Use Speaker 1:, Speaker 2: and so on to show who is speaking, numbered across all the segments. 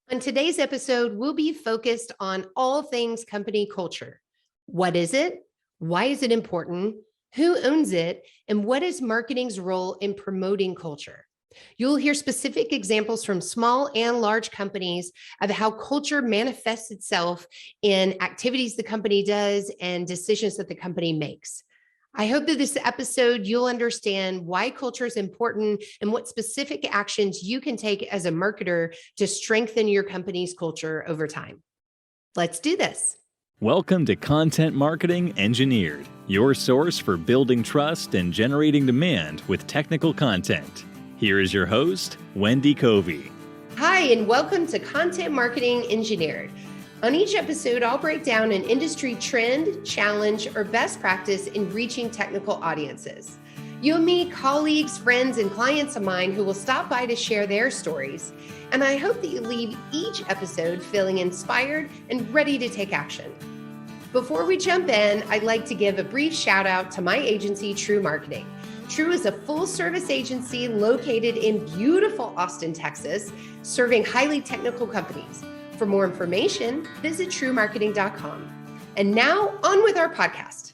Speaker 1: On today's episode, we'll be focused on all things company culture. What is it? Why is it important? Who owns it? And what is marketing's role in promoting culture? You'll hear specific examples from small and large companies of how culture manifests itself in activities the company does and decisions that the company makes. I hope that this episode, you'll understand why culture is important and what specific actions you can take as a marketer to strengthen your company's culture over time. Let's do this.
Speaker 2: Welcome to Content Marketing Engineered, your source for building trust and generating demand with technical content. Here is your host, Wendy Covey.
Speaker 1: Hi, and welcome to Content Marketing Engineered. On each episode, I'll break down an industry trend, challenge, or best practice in reaching technical audiences. You'll meet colleagues, friends, and clients of mine who will stop by to share their stories. And I hope that you leave each episode feeling inspired and ready to take action. Before we jump in, I'd like to give a brief shout out to my agency, TREW Marketing. TREW is a full-service agency located in beautiful Austin, Texas, serving highly technical companies. For more information, visit TREWmarketing.com. And now on with our podcast.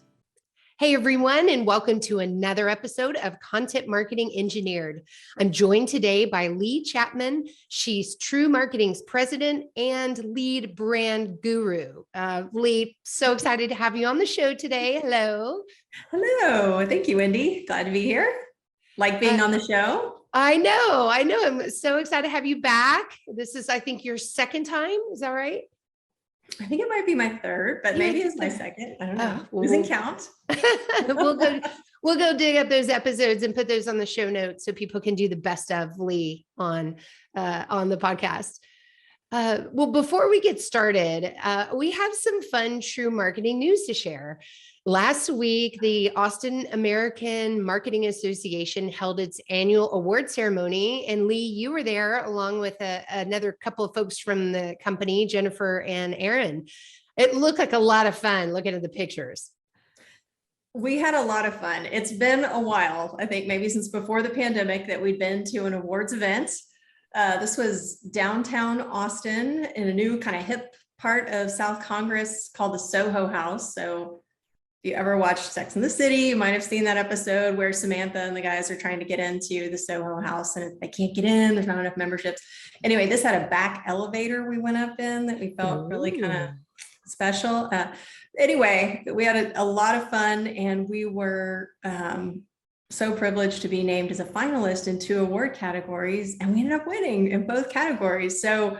Speaker 1: Hey everyone, and welcome to another episode of Content Marketing Engineered. I'm joined today by Lee Chapman. She's TREW Marketing's president and lead brand guru. Lee, so excited to have you on the show today. Hello.
Speaker 3: Hello. Thank you, Wendy. Glad to be here. Like being on the show.
Speaker 1: I know. I'm so excited to have you back. This is, I think, your second time. Is that right?
Speaker 3: I think it might be my third, but maybe it's my second. I don't know. Doesn't count.
Speaker 1: We'll go dig up those episodes and put those on the show notes so people can do the best of Lee on the podcast. Well, before we get started, we have some fun TREW marketing news to share. Last week, the Austin American Marketing Association held its annual award ceremony, and Lee, you were there along with another couple of folks from the company, Jennifer and Aaron. It looked like a lot of fun looking at the pictures.
Speaker 3: We had a lot of fun. It's been a while, I think maybe since before the pandemic, that we'd been to an awards event. This was downtown Austin in a new kind of hip part of South Congress called the Soho House. So if you ever watched Sex and the City, you might have seen that episode where Samantha and the guys are trying to get into the Soho House and they can't get in, there's not enough memberships. Anyway, this had a back elevator we went up in that we felt really kind of special. Anyway, we had a lot of fun, and we were so privileged to be named as a finalist in 2 award categories, and we ended up winning in both categories. So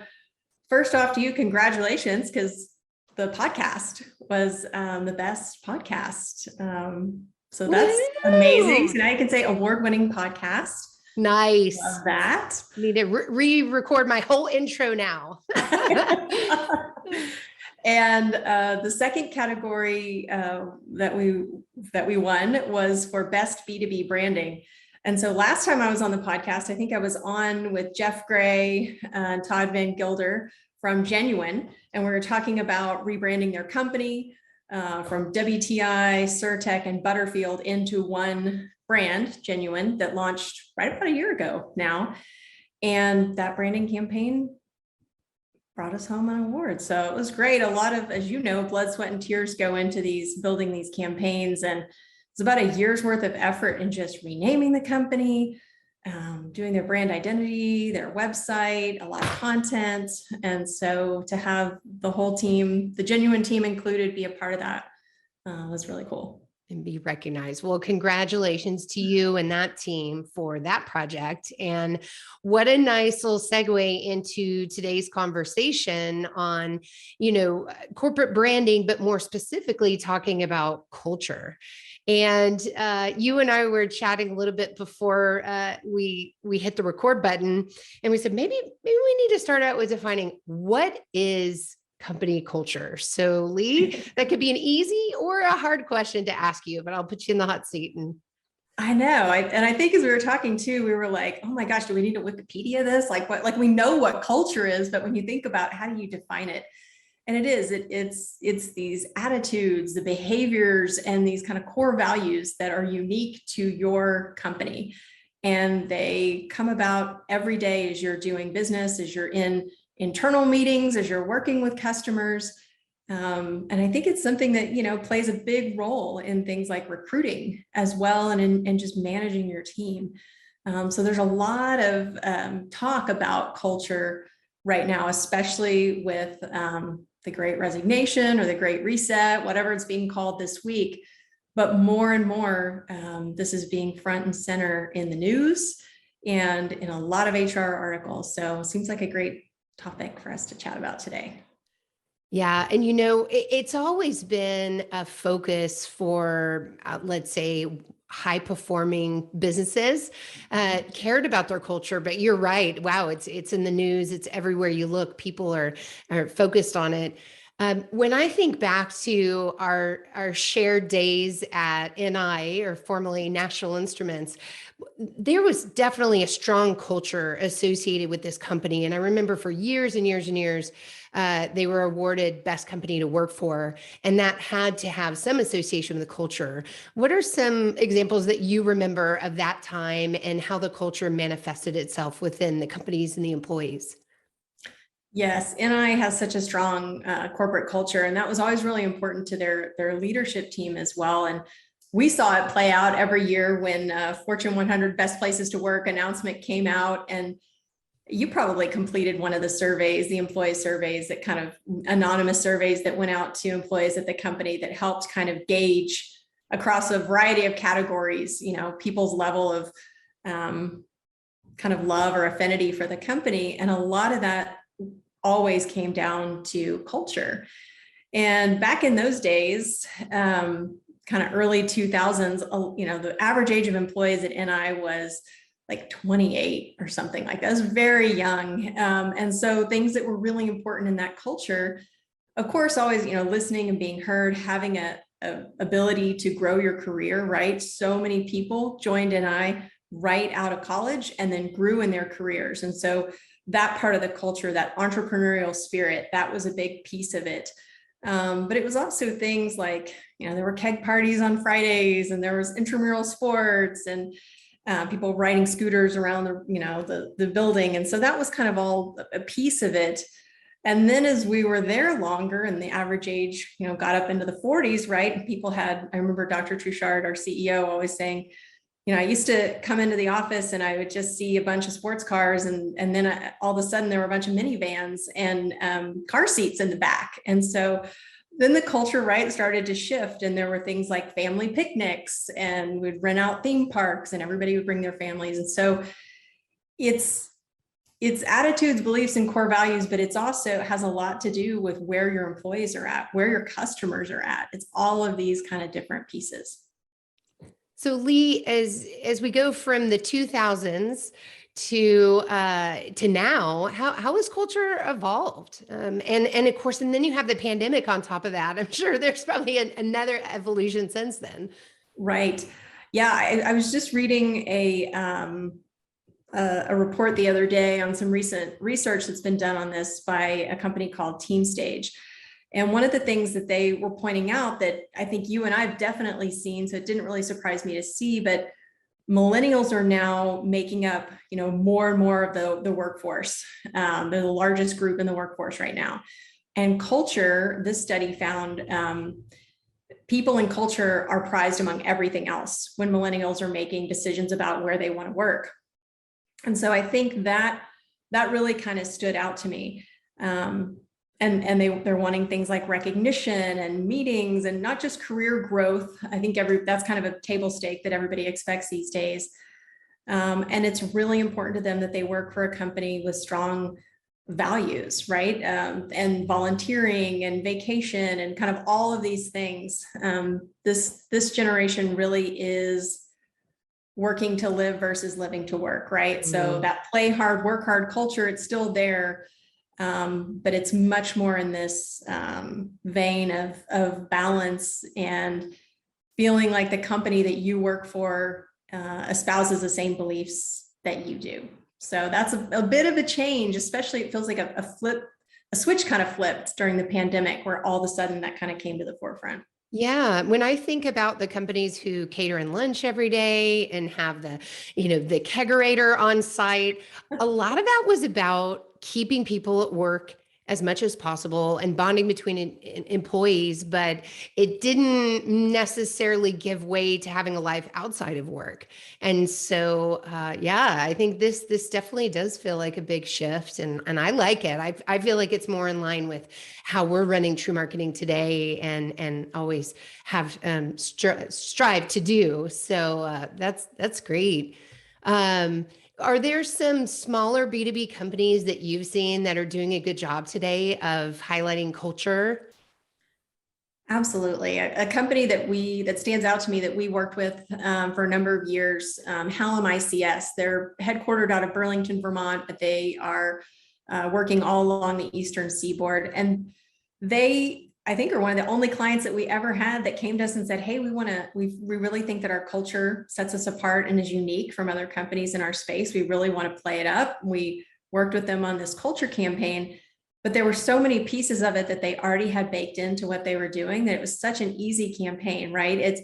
Speaker 3: first off to you, congratulations, because the podcast was the best podcast. So that's amazing. So now you can say award-winning podcast.
Speaker 1: Nice.
Speaker 3: Love that.
Speaker 1: Need to re-record my whole intro now.
Speaker 3: And the second category that we won was for best B2B branding. And so last time I was on the podcast, I think I was on with Jeff Gray and Todd Van Gilder from Genuine, and we were talking about rebranding their company from WTI, Surtech, and Butterfield into one brand, Genuine, that launched right about a year ago now. And that branding campaign brought us home an award. So it was great. A lot of, as you know, blood, sweat, and tears go into building these campaigns. And it's about a year's worth of effort in just renaming the company, doing their brand identity, their website, a lot of content. And so to have the whole team, the Genuine team included, be a part of that was really cool.
Speaker 1: And be recognized. Well, congratulations to you and that team for that project. And what a nice little segue into today's conversation on, corporate branding, but more specifically talking about culture. And you and I were chatting a little bit before we hit the record button, and we said, maybe we need to start out with defining what is company culture. So Lee, that could be an easy or a hard question to ask you, but I'll put you in the hot seat. And
Speaker 3: I know. I think as we were talking too, we were like, oh my gosh, do we need to Wikipedia this? Like we know what culture is, but when you think about how do you define it? And it's these attitudes, the behaviors, and these kind of core values that are unique to your company. And they come about every day as you're doing business, as you're in internal meetings, as you're working with customers. And I think it's something that, plays a big role in things like recruiting as well, and in just managing your team. So there's a lot of talk about culture right now, especially with the Great Resignation or the Great Reset, whatever it's being called this week. But more and more, this is being front and center in the news and in a lot of HR articles. So it seems like a great topic for us to chat about today.
Speaker 1: Yeah. And, it's always been a focus for, let's say, high performing businesses, cared about their culture, but you're right. Wow. It's in the news. It's everywhere you look. People are focused on it. When I think back to our shared days at NI, or formerly National Instruments, there was definitely a strong culture associated with this company. And I remember for years and years and years, they were awarded best company to work for, and that had to have some association with the culture. What are some examples that you remember of that time and how the culture manifested itself within the companies and the employees?
Speaker 3: Yes, NI has such a strong corporate culture, and that was always really important to their leadership team as well. And we saw it play out every year when Fortune 100 Best Places to Work announcement came out. And you probably completed one of the surveys, the employee surveys, that kind of anonymous surveys that went out to employees at the company that helped kind of gauge across a variety of categories, people's level of kind of love or affinity for the company. And a lot of that always came down to culture. And back in those days, kind of early 2000s, the average age of employees at NI was like 28 or something like that. It was very young. And so things that were really important in that culture, of course, always, listening and being heard, having a ability to grow your career, right? So many people joined NI right out of college and then grew in their careers. And so that part of the culture, that entrepreneurial spirit, that was a big piece of it. But it was also things like, there were keg parties on Fridays, and there was intramural sports, and people riding scooters around the building. And so that was kind of all a piece of it. And then as we were there longer, and the average age, got up into the 40s, right? And people I remember Dr. Truchard, our CEO, always saying, I used to come into the office and I would just see a bunch of sports cars, and then all of a sudden there were a bunch of minivans and car seats in the back. And so then the culture, right, started to shift, and there were things like family picnics, and we'd rent out theme parks, and everybody would bring their families. And so it's attitudes, beliefs, and core values, but it's also has a lot to do with where your employees are at, where your customers are at. It's all of these kind of different pieces.
Speaker 1: So Lee, as we go from the 2000s to now, how has culture evolved? And of course, and then you have the pandemic on top of that. I'm sure there's probably another evolution since then.
Speaker 3: Right. Yeah, I was just reading a report the other day on some recent research that's been done on this by a company called TeamStage. And one of the things that they were pointing out that I think you and I've definitely seen, so it didn't really surprise me to see, but millennials are now making up, more and more of the workforce. They're the largest group in the workforce right now. And culture, this study found people and culture are prized among everything else when millennials are making decisions about where they want to work. And so I think that really kind of stood out to me. And they're wanting things like recognition and meetings, and not just career growth. I think that's kind of a table stake that everybody expects these days. And it's really important to them that they work for a company with strong values, right? And volunteering and vacation and kind of all of these things. This generation really is working to live versus living to work, right? Mm-hmm. So that play hard, work hard culture, it's still there. But it's much more in this vein of balance and feeling like the company that you work for espouses the same beliefs that you do. So that's a bit of a change, especially it feels like a switch kind of flipped during the pandemic, where all of a sudden that kind of came to the forefront.
Speaker 1: Yeah. When I think about the companies who cater in lunch every day and have the kegerator on site, a lot of that was about keeping people at work as much as possible and bonding between employees, but it didn't necessarily give way to having a life outside of work. And so, yeah, I think this definitely does feel like a big shift, and I like it. I feel like it's more in line with how we're running TREW Marketing today, and always have strive to do. So that's great. Are there some smaller B2B companies that you've seen that are doing a good job today of highlighting culture?
Speaker 3: Absolutely. A company that stands out to me that we worked with for a number of years, Hallam ICS. They're headquartered out of Burlington, Vermont, but they are working all along the Eastern Seaboard. And they, I think, are one of the only clients that we ever had that came to us and said, hey, we really think that our culture sets us apart and is unique from other companies in our space. We really want to play it up. We worked with them on this culture campaign, but there were so many pieces of it that they already had baked into what they were doing that it was such an easy campaign, right? It's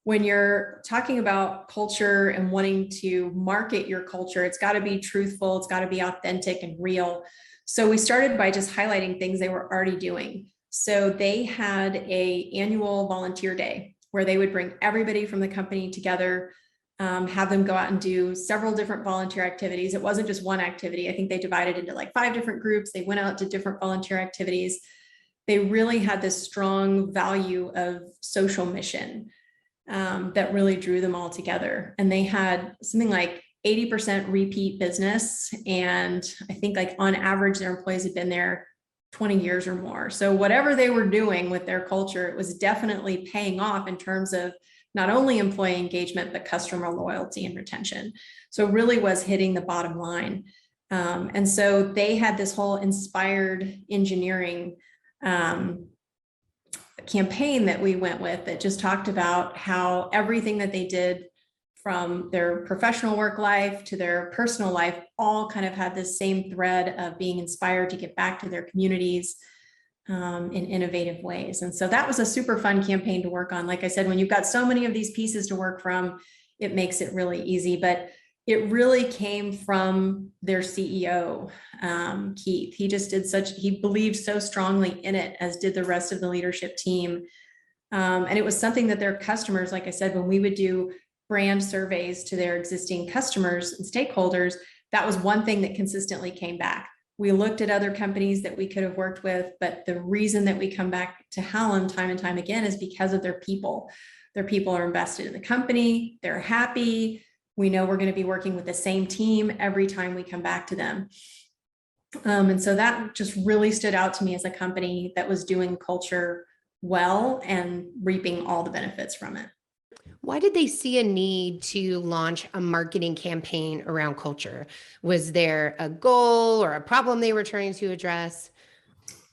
Speaker 3: when you're talking about culture and wanting to market your culture, it's got to be truthful, it's got to be authentic and real. So we started by just highlighting things they were already doing. So they had an annual volunteer day where they would bring everybody from the company together, have them go out and do several different volunteer activities. It wasn't just one activity. I think they divided into like 5 different groups. They went out to different volunteer activities. They really had this strong value of social mission that really drew them all together. And they had something like 80% repeat business. And I think like on average, their employees had been there 20 years or more. So whatever they were doing with their culture, it was definitely paying off in terms of not only employee engagement, but customer loyalty and retention. So really was hitting the bottom line. And so they had this whole inspired engineering campaign that we went with that just talked about how everything that they did from their professional work life to their personal life all kind of had this same thread of being inspired to get back to their communities in innovative ways. And so that was a super fun campaign to work on. Like I said, when you've got so many of these pieces to work from, it makes it really easy. But it really came from their CEO, Keith. He believed so strongly in it, as did the rest of the leadership team. And it was something that their customers, like I said, when we would do brand surveys to their existing customers and stakeholders, that was one thing that consistently came back. We looked at other companies that we could have worked with, but the reason that we come back to Hallam time and time again is because of their people. Their people are invested in the company, they're happy. We know we're going to be working with the same team every time we come back to them. And so that just really stood out to me as a company that was doing culture well and reaping all the benefits from it.
Speaker 1: Why did they see a need to launch a marketing campaign around culture? Was there a goal or a problem they were trying to address?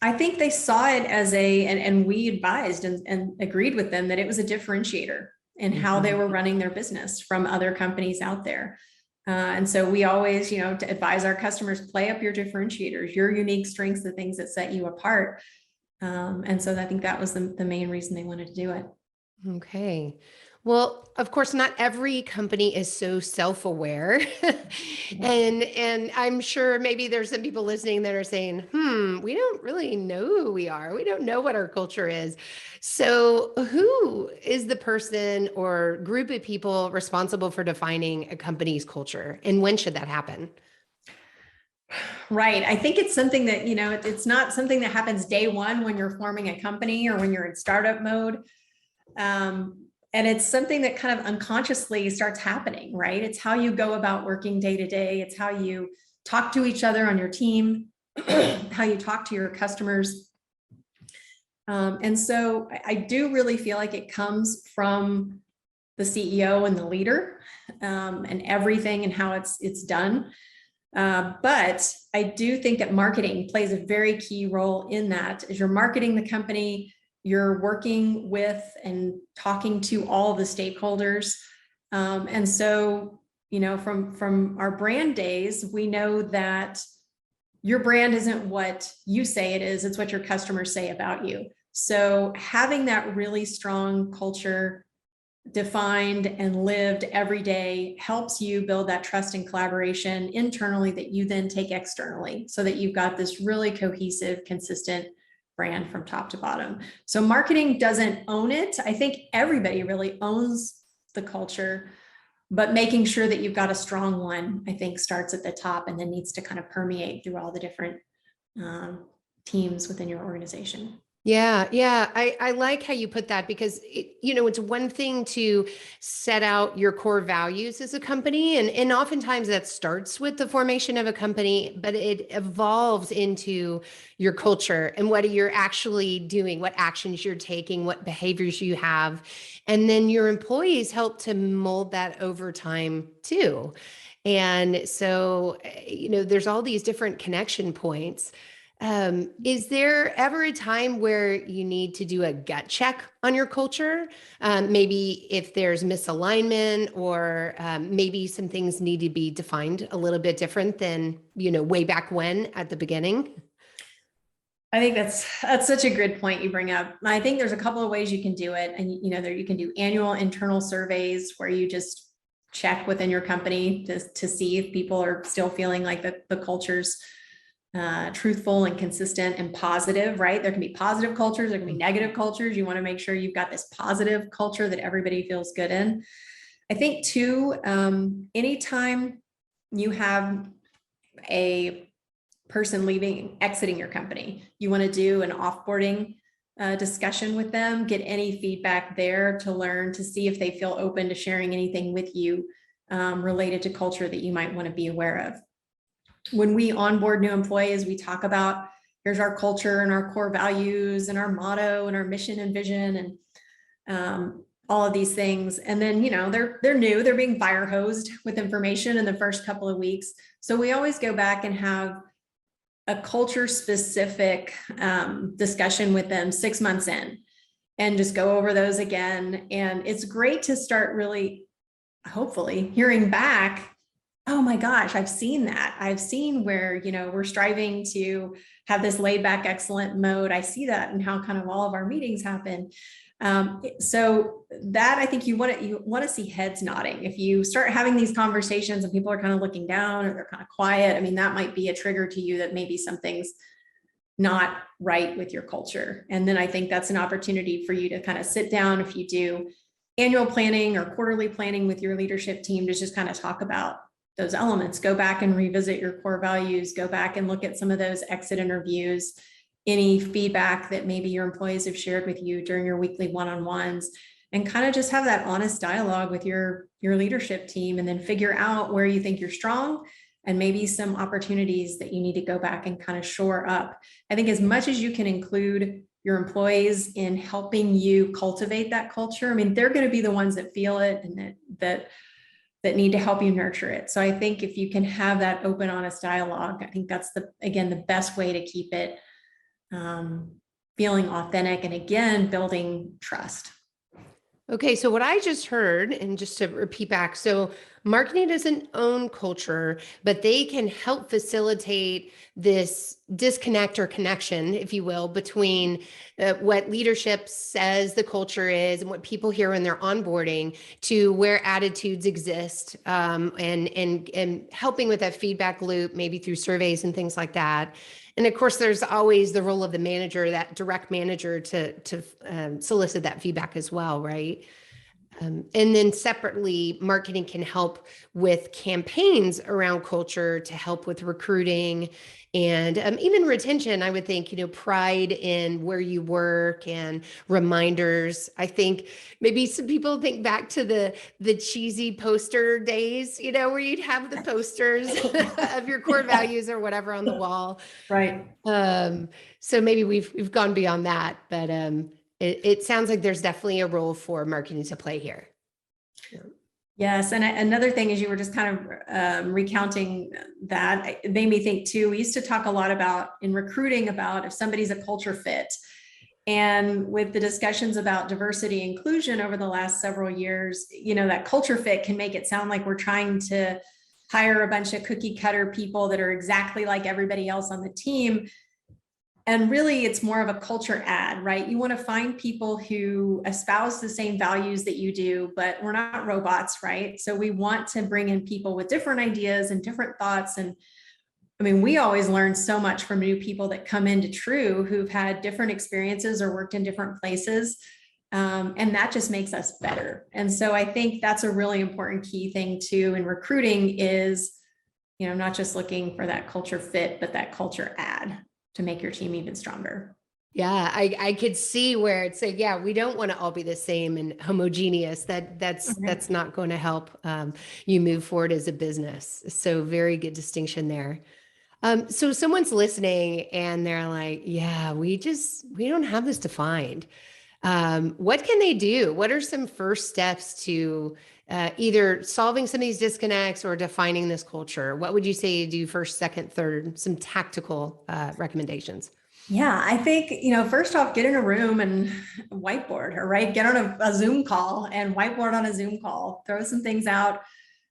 Speaker 3: I think they saw it as and we advised and agreed with them that it was a differentiator in how they were running their business from other companies out there. And so we always, to advise our customers, play up your differentiators, your unique strengths, the things that set you apart. And so I think that was the main reason they wanted to do it.
Speaker 1: Okay. Well, of course, not every company is so self-aware. And I'm sure maybe there's some people listening that are saying, we don't really know who we are. We don't know what our culture is. So who is the person or group of people responsible for defining a company's culture? And when should that happen?
Speaker 3: Right. I think it's something that, it's not something that happens day one when you're forming a company or when you're in startup mode. And it's something that kind of unconsciously starts happening, right? It's how you go about working day to day. It's how you talk to each other on your team, how you talk to your customers. And so I do really feel like it comes from the CEO and the leader and everything and how it's done. But I do think that marketing plays a very key role in that. As you're marketing the company, you're working with and talking to all the stakeholders. And so, from our brand days, we know that your brand isn't what you say it is, it's what your customers say about you. So having that really strong culture defined and lived every day helps you build that trust and collaboration internally that you then take externally, so that you've got this really cohesive, consistent brand from top to bottom. So marketing doesn't own it. I think everybody really owns the culture, but making sure that you've got a strong one, I think, starts at the top and then needs to kind of permeate through all the different teams within your organization.
Speaker 1: Yeah, yeah. I like how you put that, because it's one thing to set out your core values as a company, and oftentimes that starts with the formation of a company, but it evolves into your culture and what you're actually doing, what actions you're taking, what behaviors you have, and then your employees help to mold that over time too. And so, there's all these different connection points. Is there ever a time where you need to do a gut check on your culture? Maybe if there's misalignment, or maybe some things need to be defined a little bit different than, way back when at the beginning?
Speaker 3: I think that's such a good point you bring up. I think there's a couple of ways you can do it. And, there you can do annual internal surveys where you just check within your company to see if people are still feeling like the culture's truthful and consistent and positive, right? There can be positive cultures, there can be negative cultures. You want to make sure you've got this positive culture that everybody feels good in. I think too, anytime you have a person exiting your company, you want to do an offboarding discussion with them, get any feedback there to learn, to see if they feel open to sharing anything with you related to culture that you might want to be aware of. When we onboard new employees, we talk about, here's our culture and our core values and our motto and our mission and vision and all of these things. And then, they're new, they're being fire hosed with information in the first couple of weeks. So we always go back and have a culture specific discussion with them 6 months in and just go over those again. And it's great to start really, hopefully, hearing back, oh my gosh, I've seen that. I've seen where, we're striving to have this laid back, excellent mode. I see that in how kind of all of our meetings happen. So that, I think you want to see heads nodding. If you start having these conversations and people are kind of looking down or they're kind of quiet, I mean, that might be a trigger to you that maybe something's not right with your culture. And then I think that's an opportunity for you to kind of sit down, if you do annual planning or quarterly planning with your leadership team, to just kind of talk about those elements. Go back and revisit your core values, go back and look at some of those exit interviews, any feedback that maybe your employees have shared with you during your weekly one-on-ones, and kind of just have that honest dialogue with your leadership team, and then figure out where you think you're strong and maybe some opportunities that you need to go back and kind of shore up. I think as much as you can include your employees in helping you cultivate that culture, I mean, they're going to be the ones that feel it and that need to help you nurture it. So I think if you can have that open, honest dialogue, I think that's the best way to keep it feeling authentic, and again, building trust.
Speaker 1: Okay, so what I just heard, and just to repeat back, so marketing doesn't own culture, but they can help facilitate this disconnect or connection, if you will, between what leadership says the culture is and what people hear when they're onboarding, to where attitudes exist, and helping with that feedback loop, maybe through surveys and things like that. And of course, there's always the role of the manager, that direct manager, to solicit that feedback as well, right? And then separately, marketing can help with campaigns around culture to help with recruiting and even retention. I would think, pride in where you work and reminders. I think maybe some people think back to the cheesy poster days, where you'd have the posters of your core values or whatever on the wall.
Speaker 3: Right.
Speaker 1: So maybe we've gone beyond that, but it sounds like there's definitely a role for marketing to play here.
Speaker 3: Yes. And another thing is, you were just kind of recounting that, it made me think too, we used to talk a lot about in recruiting about if somebody's a culture fit. And with the discussions about diversity inclusion over the last several years, that culture fit can make it sound like we're trying to hire a bunch of cookie cutter people that are exactly like everybody else on the team. And really, it's more of a culture add, right? You want to find people who espouse the same values that you do, but we're not robots, right? So we want to bring in people with different ideas and different thoughts. And I mean, we always learn so much from new people that come into TREW who've had different experiences or worked in different places. And that just makes us better. And so I think that's a really important key thing too in recruiting is, not just looking for that culture fit, but that culture add to make your team even stronger.
Speaker 1: Yeah, I could see where it's like, yeah, we don't want to all be the same and homogeneous. That's not going to help you move forward as a business. So very good distinction there. So someone's listening and they're like, yeah, we don't have this defined. What can they do? What are some first steps to either solving some of these disconnects or defining this culture? What would you say to do first, second, third, some tactical recommendations?
Speaker 3: Yeah, I think, first off, get in a room and whiteboard, or right, get on a Zoom call and whiteboard on a Zoom call, throw some things out,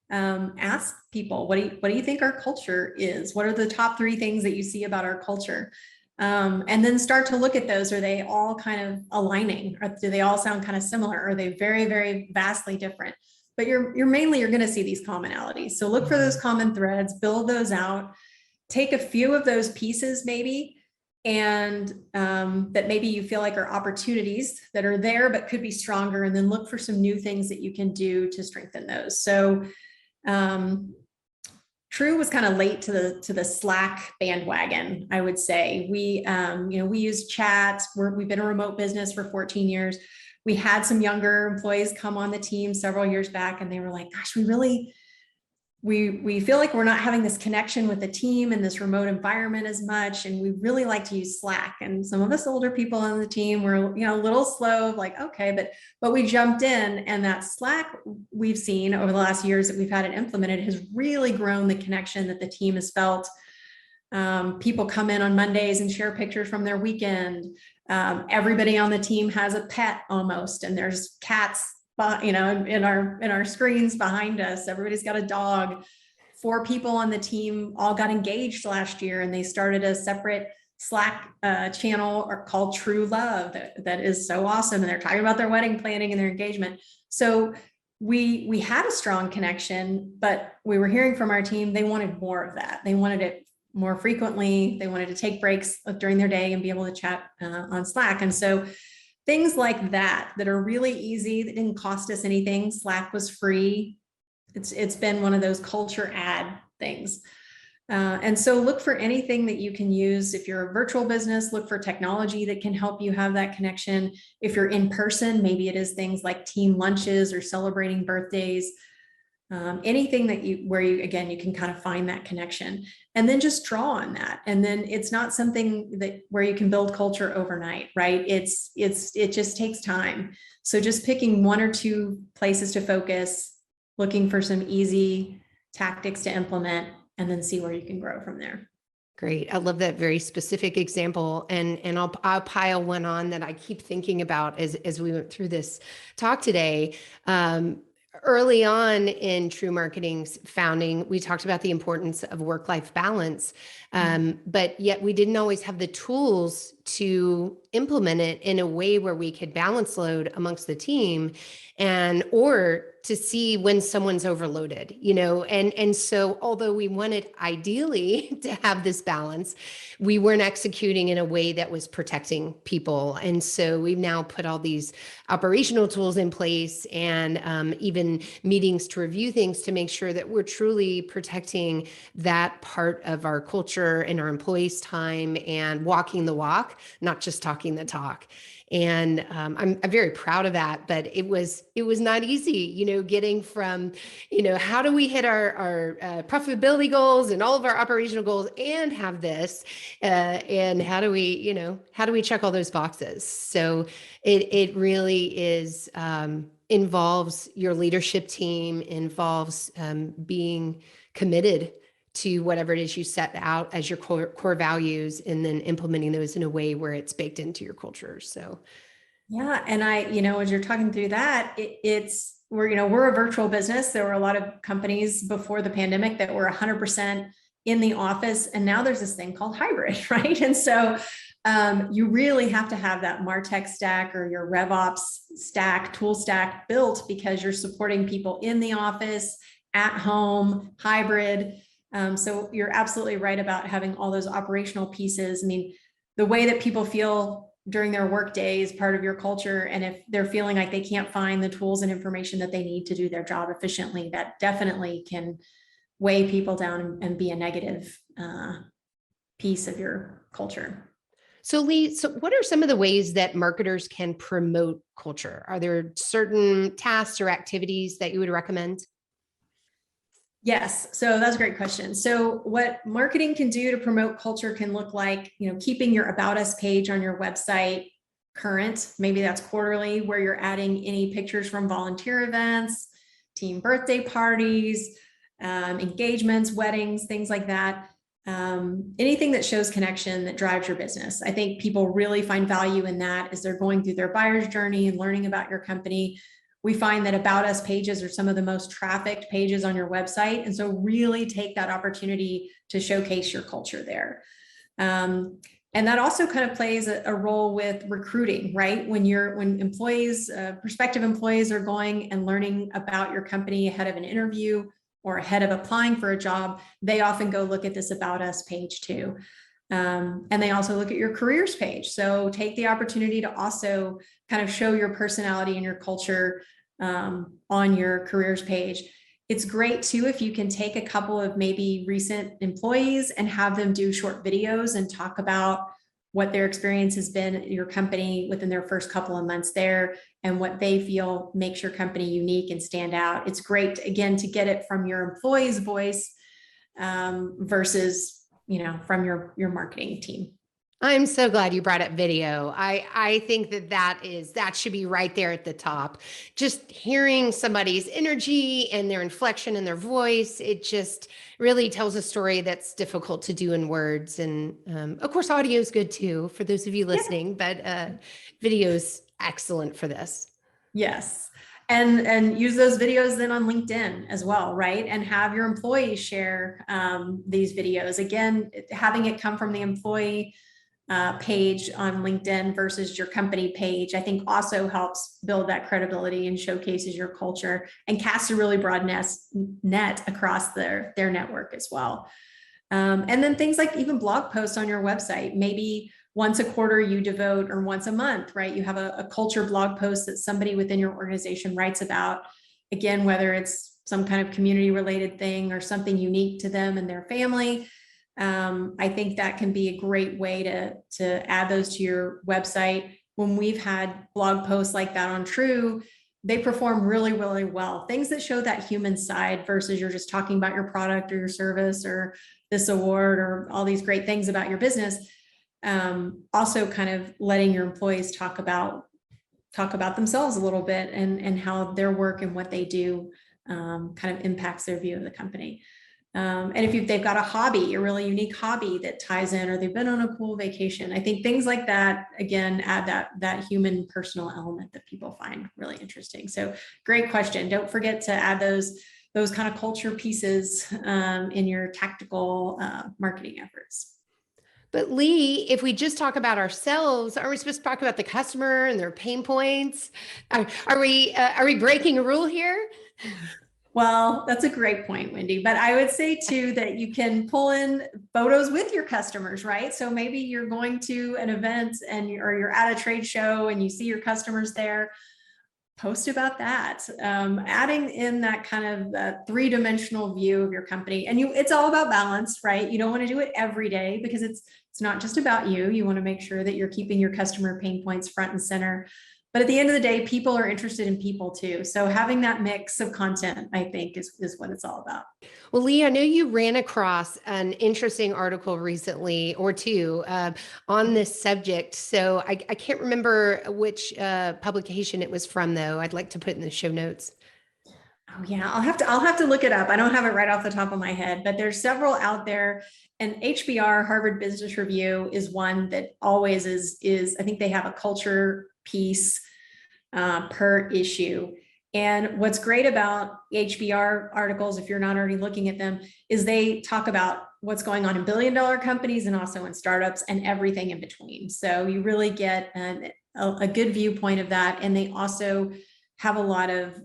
Speaker 3: ask people, what do you think our culture is? What are the top 3 things that you see about our culture? And then start to look at those. Are they all kind of aligning, or do they all sound kind of similar? Are they very, very vastly different? But you're going to see these commonalities. So look for those common threads, build those out, take a few of those pieces maybe, and that maybe you feel like are opportunities that are there but could be stronger, and then look for some new things that you can do to strengthen those. So TREW was kind of late to the Slack bandwagon, I would say. We use chat. We've been a remote business for 14 years. We had some younger employees come on the team several years back, and they were like, gosh, we feel like we're not having this connection with the team in this remote environment as much. And we really like to use Slack. And some of us older people on the team were, a little slow, like, okay, but we jumped in, and that Slack we've seen over the last years that we've had it implemented has really grown the connection that the team has felt. People come in on Mondays and share pictures from their weekend. Everybody on the team has a pet almost, and there's cats in our screens behind us. Everybody's got a dog. 4 people on the team all got engaged last year, and they started a separate Slack channel called TREW Love that is so awesome. And they're talking about their wedding planning and their engagement. So we had a strong connection, but we were hearing from our team, they wanted more of that. They wanted it more frequently. They wanted to take breaks during their day and be able to chat on Slack. And so things like that are really easy, that didn't cost us anything. Slack was free. It's been one of those culture add things. And so look for anything that you can use. If you're a virtual business, look for technology that can help you have that connection. If you're in person, maybe it is things like team lunches or celebrating birthdays. Anything that you can kind of find that connection, and then just draw on that. And then it's not something where you can build culture overnight, right? It just takes time. So just picking 1 or 2 places to focus, looking for some easy tactics to implement, and then see where you can grow from there.
Speaker 1: Great. I love that very specific example. And I'll pile one on that I keep thinking about as we went through this talk today. Early on in TREW Marketing's founding, we talked about the importance of work-life balance, but yet we didn't always have the tools to implement it in a way where we could balance load amongst the team or to see when someone's overloaded, and so although we wanted ideally to have this balance, we weren't executing in a way that was protecting people. And so we've now put all these operational tools in place, and even meetings to review things to make sure that we're truly protecting that part of our culture and our employees' time and walking the walk, not just talking the talk. And I'm very proud of that, but it was not easy, getting from, how do we hit our profitability goals and all of our operational goals and have this, and how do we check all those boxes? So it really is involves your leadership team, involves being committed to whatever it is you set out as your core values, and then implementing those in a way where it's baked into your culture. So,
Speaker 3: yeah. And as you're talking through that, we're a virtual business. There were a lot of companies before the pandemic that were 100% in the office. And now there's this thing called hybrid, right? And so You really have to have that MarTech stack or your RevOps stack, tool stack built, because you're supporting people in the office, at home, hybrid. So you're absolutely right about having all those operational pieces. I mean, the way that people feel during their workday is part of your culture. And if they're feeling like they can't find the tools and information that they need to do their job efficiently, that definitely can weigh people down and be a negative piece of your culture.
Speaker 1: So Lee, so what are some of the ways that marketers can promote culture? Are there certain tasks or activities that you would recommend?
Speaker 3: Yes, so that's a great question. So what marketing can do to promote culture can look like, keeping your About Us page on your website current. Maybe that's quarterly, where you're adding any pictures from volunteer events, team birthday parties, engagements, weddings, things like that. Anything that shows connection that drives your business. I think people really find value in that as they're going through their buyer's journey and learning about your company. We find that About Us pages are some of the most trafficked pages on your website. And so really take that opportunity to showcase your culture there. And that also kind of plays a role with recruiting, right? When employees, prospective employees are going and learning about your company ahead of an interview or ahead of applying for a job, they often go look at this About Us page too. And they also look at your careers page. So take the opportunity to also kind of show your personality and your culture on your careers page. It's great too if you can take a couple of maybe recent employees and have them do short videos and talk about what their experience has been at your company within their first couple of months there and what they feel makes your company unique and stand out. It's great, again, to get it from your employee's voice versus from your marketing team.
Speaker 1: I'm so glad you brought up video. I think that should be right there at the top. Just hearing somebody's energy and their inflection in their voice, it just really tells a story that's difficult to do in words. And of course, audio is good too for those of you listening, but video is excellent for this.
Speaker 3: Yes. And use those videos then on LinkedIn as well, right? And have your employees share these videos. Again, having it come from the employee page on LinkedIn versus your company page, I think also helps build that credibility and showcases your culture and casts a really broad net across their network as well. And then things like even blog posts on your website, maybe once a quarter you devote, or once a month, right? You have a culture blog post that somebody within your organization writes about, again, whether it's some kind of community related thing or something unique to them and their family. I think that can be a great way to add those to your website. When we've had blog posts like that on TREW, they perform really, really well. Things that show that human side versus you're just talking about your product or your service or this award or all these great things about your business. Also kind of letting your employees talk about themselves a little bit and how their work and what they do kind of impacts their view of the company. And if they've got a hobby, a really unique hobby that ties in, or they've been on a cool vacation, I think things like that, again, add that human personal element that people find really interesting. So great question. Don't forget to add those kind of culture pieces in your tactical marketing efforts.
Speaker 1: But Lee, if we just talk about ourselves, are we supposed to talk about the customer and their pain points? Are we breaking a rule here?
Speaker 3: Well, that's a great point, Wendy. But I would say too that you can pull in photos with your customers, right? So maybe you're going to an event or you're at a trade show and you see your customers there. Post about that, adding in that kind of three-dimensional view of your company. And it's all about balance, right? You don't want to do it every day because it's not just about you. You want to make sure that you're keeping your customer pain points front and center. But at the end of the day, people are interested in people too. So having that mix of content, I think, is what it's all about.
Speaker 1: Well, Lee, I know you ran across an interesting article recently or two on this subject. So I can't remember which publication it was from, though. I'd like to put it in the show notes.
Speaker 3: Oh yeah, I'll have to look it up. I don't have it right off the top of my head, but there's several out there. And HBR, Harvard Business Review, is one that always is. I think they have a culture piece per issue. And what's great about HBR articles, if you're not already looking at them, is they talk about what's going on in billion-dollar companies and also in startups and everything in between. So you really get a good viewpoint of that. And they also have a lot of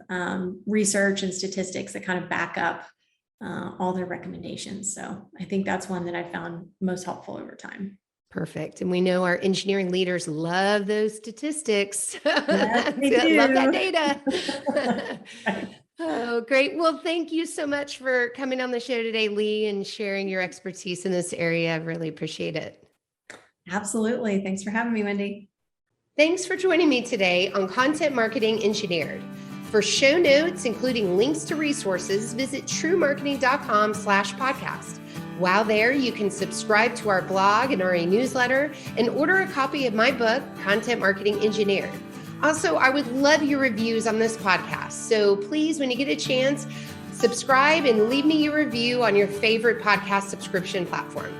Speaker 3: research and statistics that kind of back up all their recommendations. So I think that's one that I found most helpful over time.
Speaker 1: Perfect. And we know our engineering leaders love those statistics.
Speaker 3: Yes, they
Speaker 1: Love that
Speaker 3: do.
Speaker 1: data. Oh, great. Well, thank you so much for coming on the show today, Lee, and sharing your expertise in this area. I really appreciate it.
Speaker 3: Absolutely. Thanks for having me, Wendy.
Speaker 1: Thanks for joining me today on Content Marketing Engineered. For show notes, including links to resources, visit truemarketing.com/podcast. While there, you can subscribe to our blog and our newsletter and order a copy of my book, Content Marketing Engineered. Also, I would love your reviews on this podcast. So please, when you get a chance, subscribe and leave me your review on your favorite podcast subscription platform.